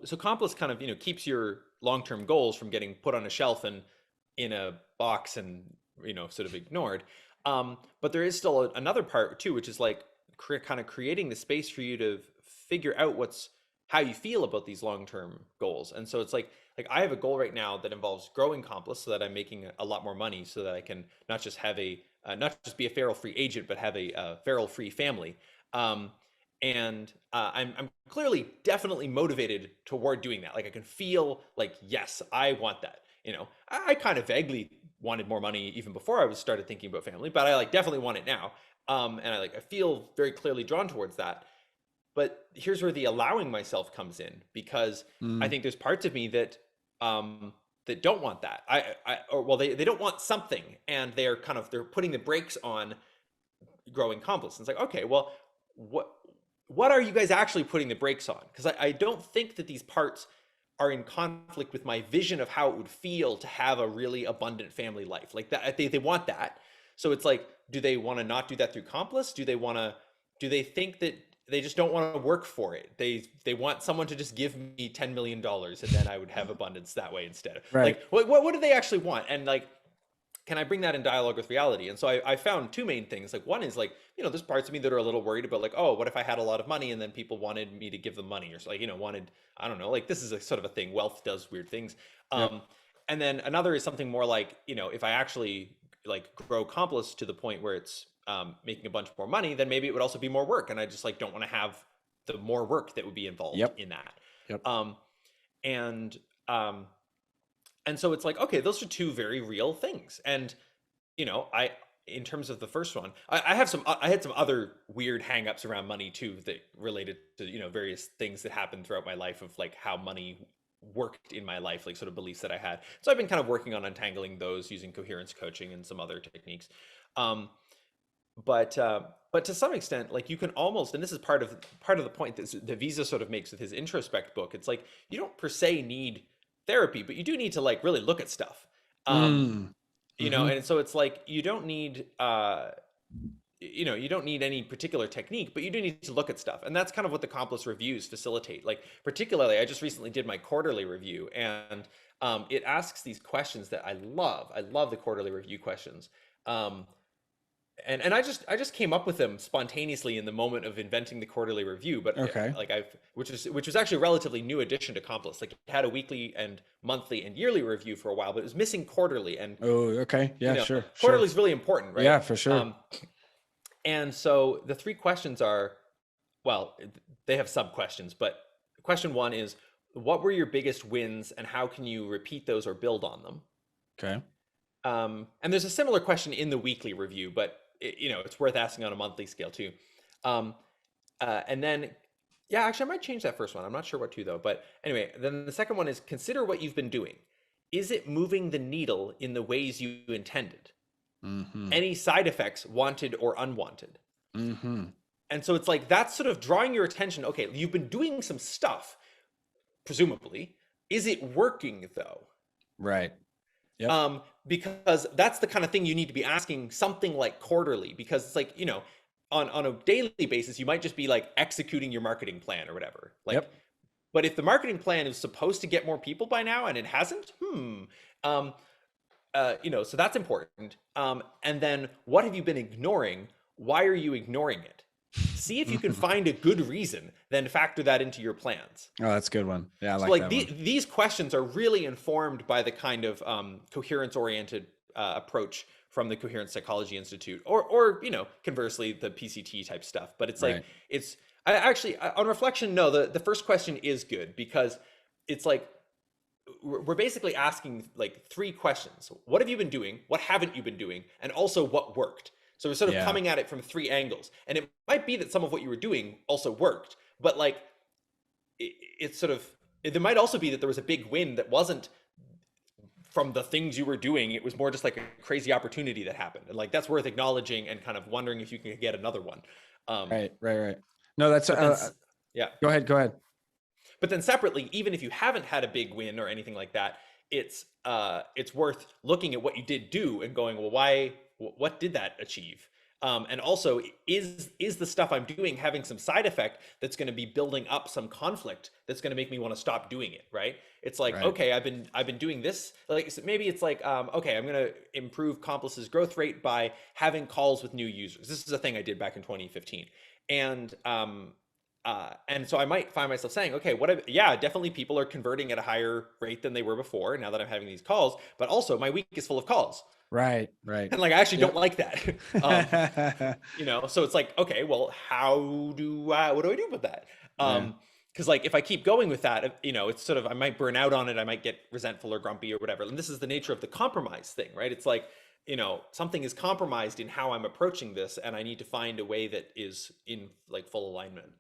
so Complice kind of, keeps your long-term goals from getting put on a shelf and in a box and, sort of ignored. But there is still another part too, which is like kind of creating the space for you to figure out how you feel about these long-term goals. And so it's like I have a goal right now that involves growing Complice so that I'm making a lot more money so that I can not just have not just be a feral-free agent, but have a feral-free family. I'm clearly definitely motivated toward doing that. Like I can feel like, yes, I want that. I kind of vaguely wanted more money even before I started thinking about family, but I definitely want it now. And I feel very clearly drawn towards that. But here's where the allowing myself comes in, because I think there's parts of me that that don't want that. They don't want something, and they're putting the brakes on growing Complice. And it's like, okay, well, what are you guys actually putting the brakes on? Because I don't think that these parts are in conflict with my vision of how it would feel to have a really abundant family life. Like that, they want that. So it's like, do they want to not do that through Complice? Do they think that they just don't want to work for it? They want someone to just give me $10 million and then I would have abundance that way instead. Right. Like, what do they actually want? And like, can I bring that in dialogue with reality? And so I found two main things. Like one is like, there's parts of me that are a little worried about like, oh, what if I had a lot of money and then people wanted me to give them money, or like, wanted, I don't know, like this is a sort of a thing. Wealth does weird things. Yep. And then another is something more like, if I actually like grow Complice to the point where it's making a bunch more money, then maybe it would also be more work. And I just like don't want to have the more work that would be involved in that. Yep. And so it's like, okay, those are two very real things. And, in terms of the first one, I had some other weird hangups around money too, that related to, various things that happened throughout my life of like how money worked in my life, like sort of beliefs that I had. So I've been kind of working on untangling those using coherence coaching and some other techniques. But to some extent, like you can almost, and this is part of the point that Visa sort of makes with his introspect book. It's like, you don't per se need therapy, but you do need to like really look at stuff. And so it's like, you don't need, you don't need any particular technique, but you do need to look at stuff. And that's kind of what the Complice reviews facilitate. Like particularly, I just recently did my quarterly review, and it asks these questions that I love. I love the quarterly review questions. And I just came up with them spontaneously in the moment of inventing the quarterly review, but like which was actually a relatively new addition to Complice. Like it had a weekly and monthly and yearly review for a while, but it was missing quarterly. And sure. Quarterly is really important, right? Yeah, for sure. And so the three questions are, well, they have sub questions, but question one is, what were your biggest wins and how can you repeat those or build on them? Okay. And there's a similar question in the weekly review, but it's worth asking on a monthly scale too. And then, actually I might change that first one. I'm not sure what to though, but anyway, then the second one is, consider what you've been doing. Is it moving the needle in the ways you intended? Any side effects, wanted or unwanted? And so it's like, that's sort of drawing your attention. Okay, you've been doing some stuff, presumably. Is it working though? Right. Yep. Because that's the kind of thing you need to be asking something like quarterly, because it's like, on a daily basis, you might just be like executing your marketing plan or whatever. Like, but if the marketing plan is supposed to get more people by now and it hasn't, so that's important. And then what have you been ignoring? Why are you ignoring it? See if you can find a good reason, then factor that into your plans. Oh, that's a good one. Yeah, I so like that these questions are really informed by the kind of coherence-oriented approach from the Coherence Psychology Institute, or conversely, the PCT type stuff. But it's like, I actually, on reflection, no, the first question is good, because it's like, we're basically asking like three questions. What have you been doing? What haven't you been doing? And also what worked? So we're sort of coming at it from three angles. And it might be that some of what you were doing also worked, but like, it's sort of, there might also be that there was a big win that wasn't from the things you were doing. It was more just like a crazy opportunity that happened. And like, that's worth acknowledging and kind of wondering if you can get another one. Right. No, that's, Go ahead. But then separately, even if you haven't had a big win or anything like that, it's worth looking at what you did do and going, well, what did that achieve? And also, is the stuff I'm doing having some side effect that's going to be building up some conflict that's going to make me want to stop doing it, right? It's like, Right. okay, I've been doing this. Like, so maybe it's like, okay, I'm going to improve Complice's growth rate by having calls with new users. This is a thing I did back in 2015, and so I might find myself saying, okay, yeah, definitely people are converting at a higher rate than they were before now that I'm having these calls, but also my week is full of calls. Right. Right. And like, I actually Yep. don't like that. So it's like, okay, well, what do I do with that? Because like, if I keep going with that, it's sort of, I might burn out on it. I might get resentful or grumpy or whatever. And this is the nature of the compromise thing, right? It's like, something is compromised in how I'm approaching this, and I need to find a way that is in like full alignment.